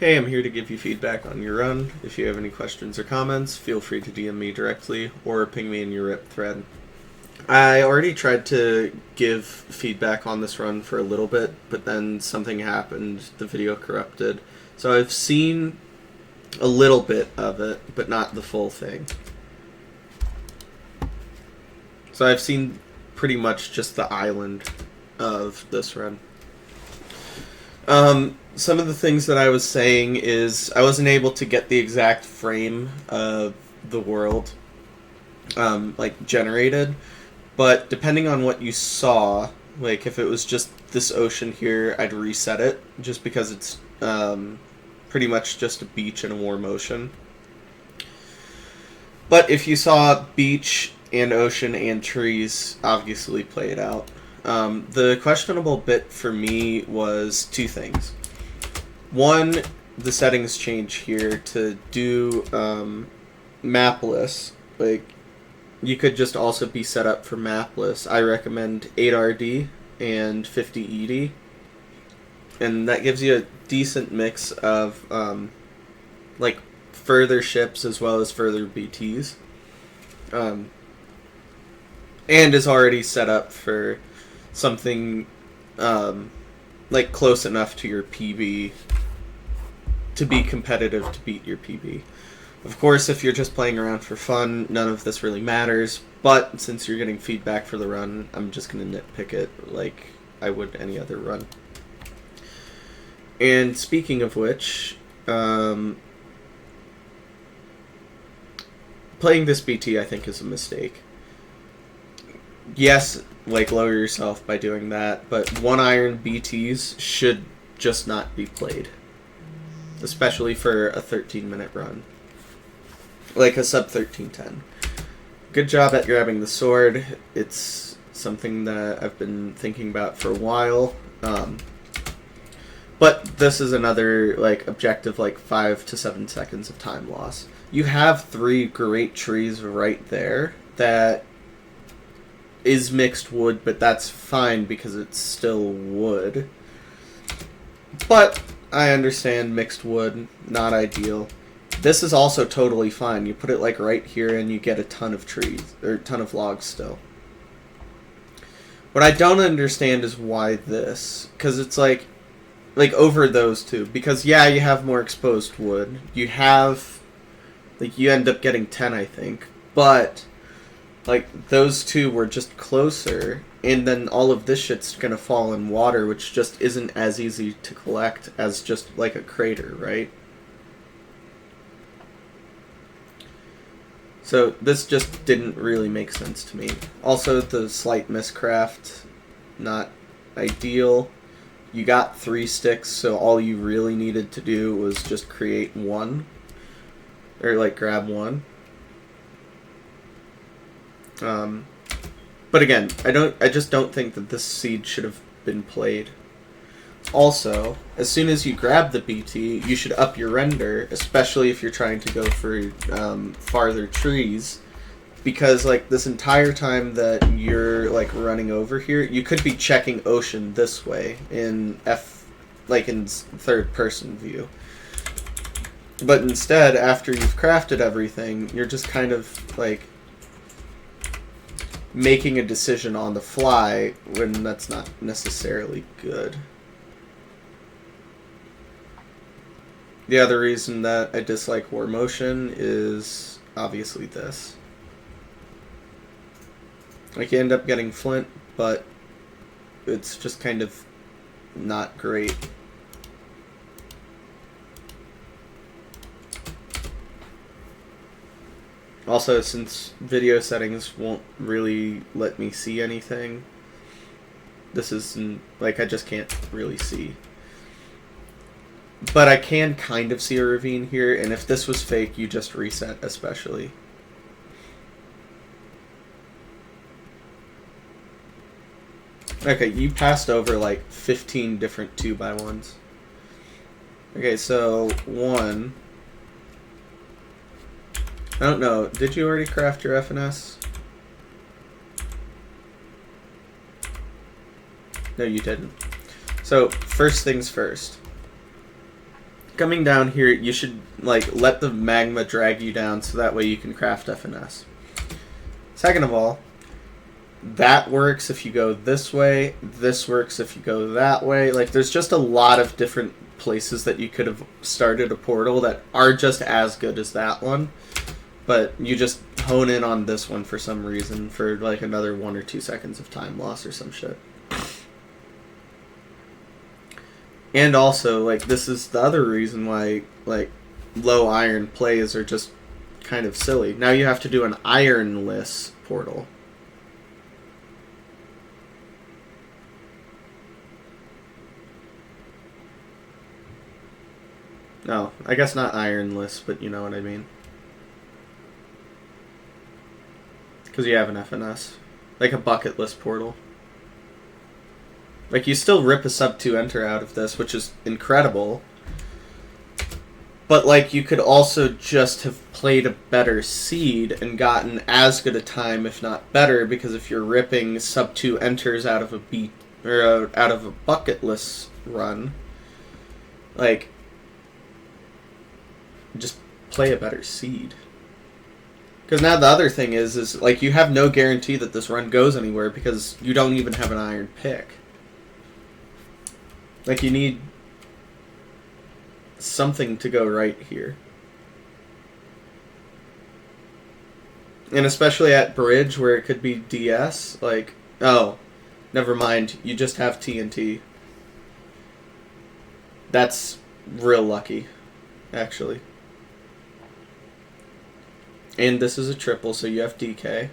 Hey, I'm here to give you feedback on your run. If you have any questions or comments, feel free to DM me directly or ping me in your RIP thread. I already tried to give feedback on this run for a little bit, but then something happened, the video corrupted. So I've seen a little bit of it, but not the full thing. So I've seen pretty much just the island of this run. Some of the things that I was saying is I wasn't able to get the exact frame of the world generated, but depending on what you saw, like if it was just this ocean here, I'd reset it just because it's pretty much just a beach in a warm ocean. But if you saw beach and ocean and trees, obviously play it out. The questionable bit for me was two things. One, the settings change here to do mapless. Like, you could just also be set up for mapless. I recommend 8RD and 50ED. And that gives you a decent mix of further ships as well as further BTs. And is already set up for something close enough to your PB to be competitive to beat your PB. Of course, if you're just playing around for fun, none of this really matters, but since you're getting feedback for the run, I'm just going to nitpick it like I would any other run. And speaking of which, playing this BT I think is a mistake. Yes, lower yourself by doing that, but 1 iron BTs should just not be played. Especially for a 13-minute run. Like a sub 13:10. Good job at grabbing the sword. It's something that I've been thinking about for a while. But this is another objective 5 to 7 seconds of time loss. You have 3 great trees right there that is mixed wood, but that's fine because it's still wood. But I understand mixed wood, not ideal. This is also totally fine. You put it right here and you get a ton of trees, or a ton of logs still. What I don't understand is why this, because it's over those two, because yeah, you have more exposed wood. You have, you end up getting 10, I think, but those two were just closer, and then all of this shit's gonna fall in water, which just isn't as easy to collect as just a crater, right? So this just didn't really make sense to me. Also, the slight miscraft, not ideal. You got 3 sticks, so all you really needed to do was just create 1, or grab 1. But again, I just don't think that this seed should have been played. Also, as soon as you grab the BT, you should up your render, especially if you're trying to go for farther trees, because this entire time that you're running over here, you could be checking ocean this way in in third person view. But instead, after you've crafted everything, you're just kind of making a decision on the fly when that's not necessarily good. The other reason that I dislike War Motion is obviously this. You end up getting flint, but it's just kind of not great. Also, since video settings won't really let me see anything, this isn't, I just can't really see. But I can kind of see a ravine here, and if this was fake, you just reset, especially. Okay, you passed over 15 different 2x1s. Okay, so 1... I don't know, did you already craft your FNS? No, you didn't. So, first things first. coming down here, you should like let the magma drag you down so that way you can craft FNS. Second of all, that works if you go this way. This works if you go that way. Like, there's just a lot of different places that you could have started a portal that are just as good as that one. But you just hone in on this one for some reason for like another 1 or 2 seconds of time loss or some shit. And also, like, this is the other reason why, like, low iron plays are just kind of silly. Now you have to do an ironless portal. No, I guess not ironless, but you know what I mean. Because you have an FNS. Like a bucketless portal. Like, you still rip a sub 2 enter out of this, which is incredible. But, like, you could also just have played a better seed and gotten as good a time, if not better, because if you're ripping sub 2 enters out of a out of a bucketless run, like, just play a better seed. Because now the other thing is like, you have no guarantee that this run goes anywhere because you don't even have an iron pick. Like, you need something to go right here. And especially at bridge where it could be DS, like, oh, never mind, you just have TNT. That's real lucky, actually. And this is a triple, so you have DK.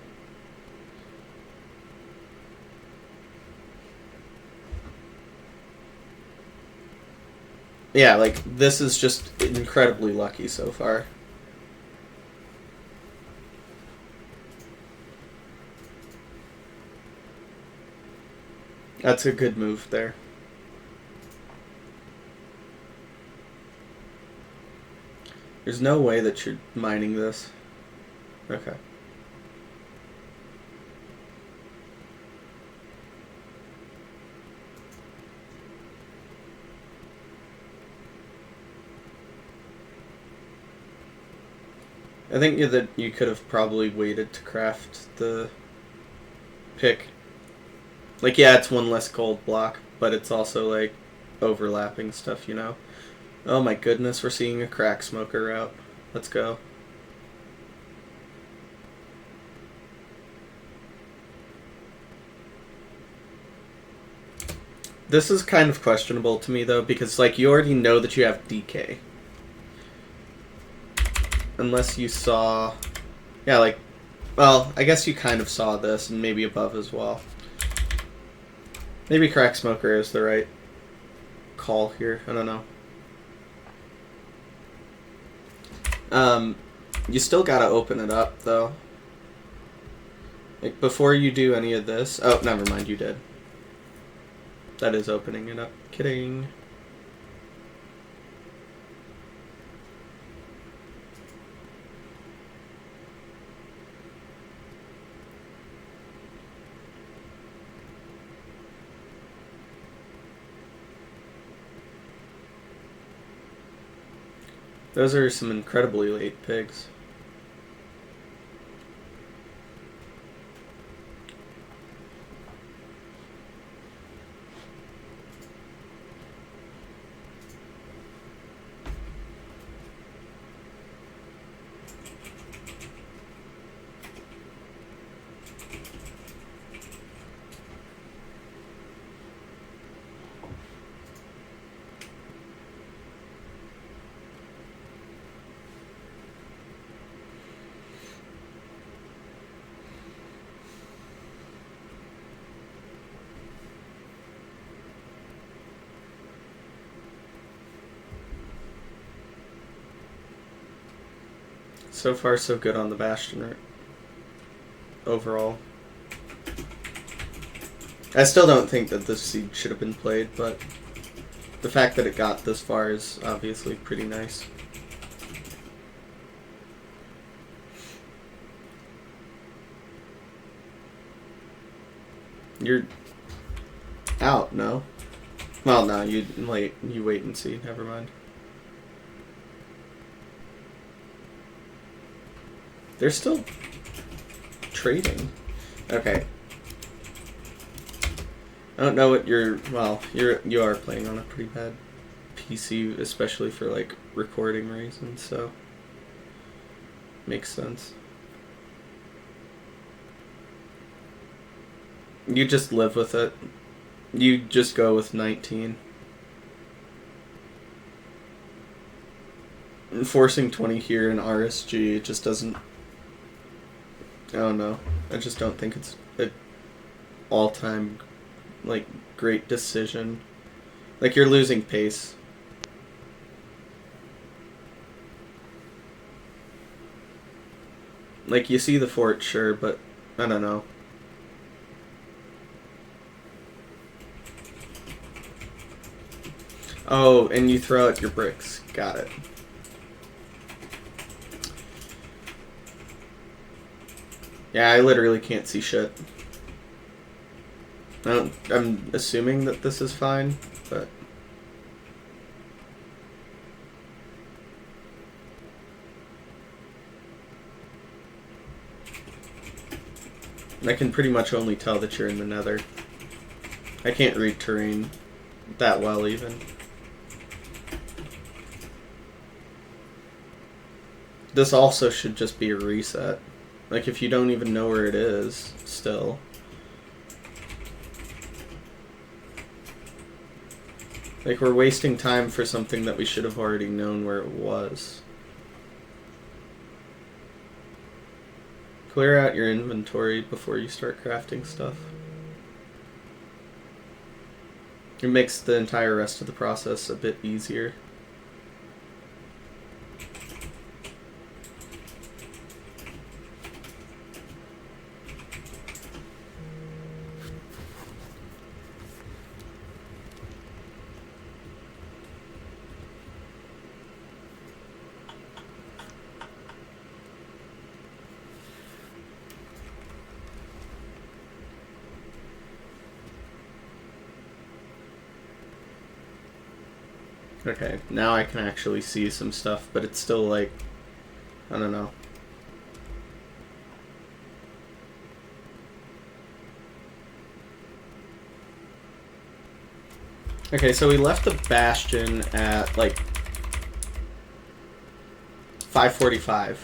Yeah, like, this is just incredibly lucky so far. That's a good move there. There's no way that you're mining this. Okay. I think that you could have probably waited to craft the pick. Like, yeah, it's one less gold block, but it's also, like, overlapping stuff, you know? Oh my goodness, we're seeing a crack smoker route. Let's go. This is kind of questionable to me, though, because, like, you already know that you have DK. Unless you saw... Yeah, like... Well, I guess you kind of saw this, and maybe above as well. Maybe Crack Smoker is the right call here. I don't know. You still gotta open it up, though. Like, before you do any of this... Oh, never mind, you did. That is opening it up. Kidding. Those are some incredibly late pigs. So far, so good on the Bastion overall. I still don't think that this seed should have been played, but the fact that it got this far is obviously pretty nice. You're out, no? Well, no, you wait and see. Never mind. They're still trading. Okay. I don't know what you are playing on a pretty bad PC, especially for like recording reasons, so makes sense. You just live with it. You just go with 19. Enforcing 20 here in Rsg just doesn't... I don't know. I just don't think it's an all-time, like, great decision. Like, you're losing pace. Like, you see the fort, sure, but I don't know. Oh, and you throw out your bricks. Got it. Yeah, I literally can't see shit. I'm assuming that this is fine, but... I can pretty much only tell that you're in the nether. I can't read terrain that well, even. This also should just be a reset. Like, if you don't even know where it is, still. Like, we're wasting time for something that we should have already known where it was. Clear out your inventory before you start crafting stuff. It makes the entire rest of the process a bit easier. Okay, now I can actually see some stuff, but it's still like, I don't know. Okay, so we left the bastion at like 5:45,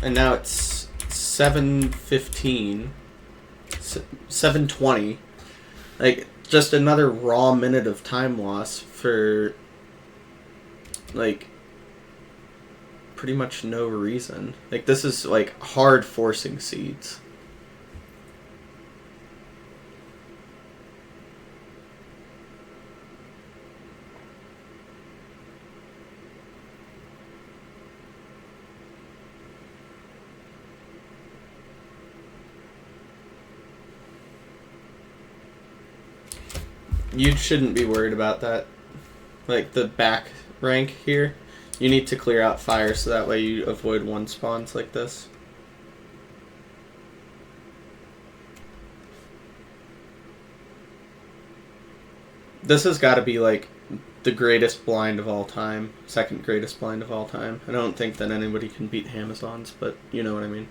and now it's 7:15, 7:20. Like, just another raw minute of time loss for, like, pretty much no reason. Like, this is, like, hard forcing seeds. You shouldn't be worried about that. Like, the back rank here, you need to clear out fire so that way you avoid one spawns like this. This has got to be, like, the greatest blind of all time. Second greatest blind of all time. I don't think that anybody can beat Amazons, but you know what I mean.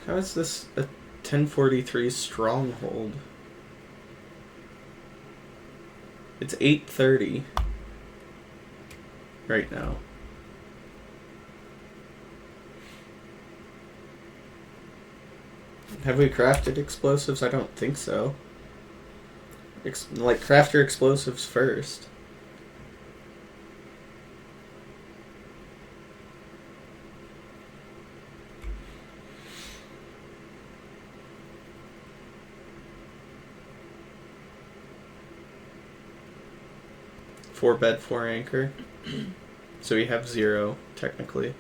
How is this a 1043 Stronghold? It's 8:30 right now. Have we crafted explosives? I don't think so. Like, craft your explosives first. Four bed, four anchor. So we have 0, technically.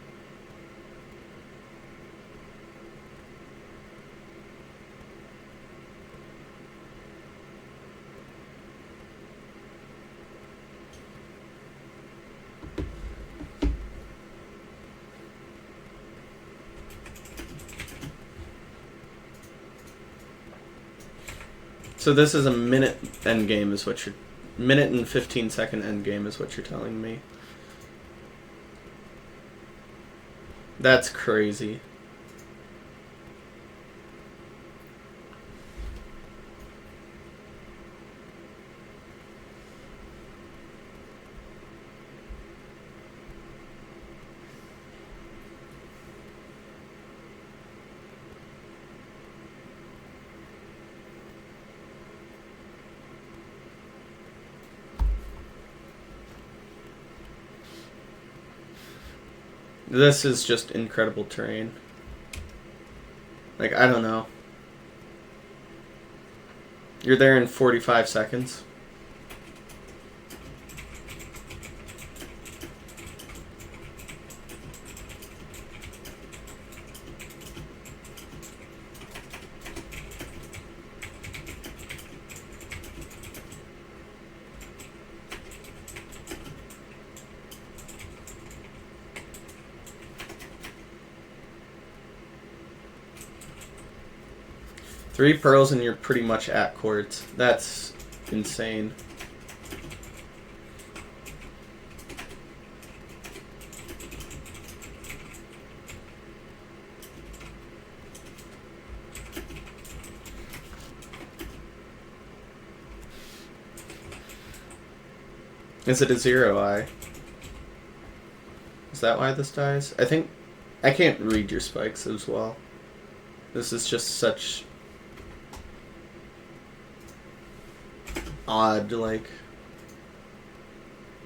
So this is a minute end game, is what you're... Minute and 15-second end game is what you're telling me. That's crazy. This is just incredible terrain. Like, I don't know. You're there in 45 seconds. Three pearls and you're pretty much at quartz. That's insane. Is it a 0-eye? Is that why this dies? I think... I can't read your spikes as well. This is just such... odd, like,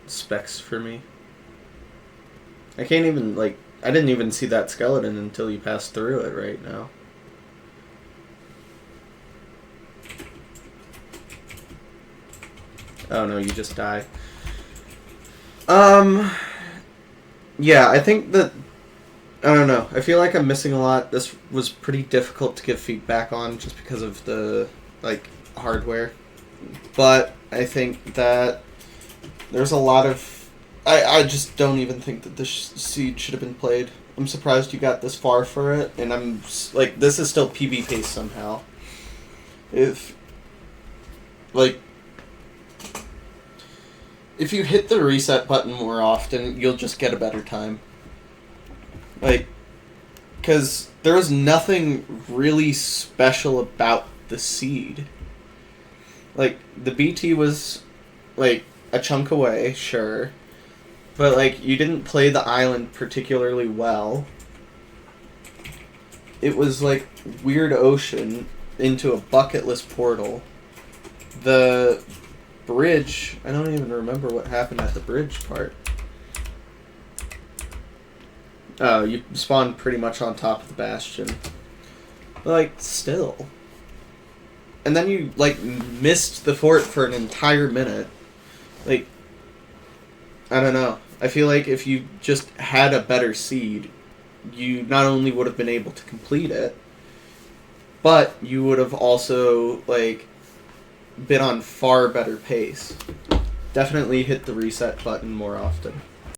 specs for me. I can't even, like, I didn't even see that skeleton until you passed through it right now. Oh no, you just die. Yeah, I think that, I don't know, I feel like I'm missing a lot. This was pretty difficult to give feedback on just because of the, like, hardware. But I think that there's a lot of... I just don't even think that this seed should have been played. I'm surprised you got this far for it, and I'm... like, this is still PB pace somehow. If... like... if you hit the reset button more often, you'll just get a better time. Like... because there was nothing really special about the seed. Like, the BT was, like, a chunk away, sure. But, like, you didn't play the island particularly well. It was, like, weird ocean into a bucketless portal. The bridge, I don't even remember what happened at the bridge part. Oh, you spawned pretty much on top of the bastion. But, like, still... and then you, like, missed the fort for an entire minute. Like, I don't know. I feel like if you just had a better seed, you not only would have been able to complete it, but you would have also, like, been on far better pace. Definitely hit the reset button more often.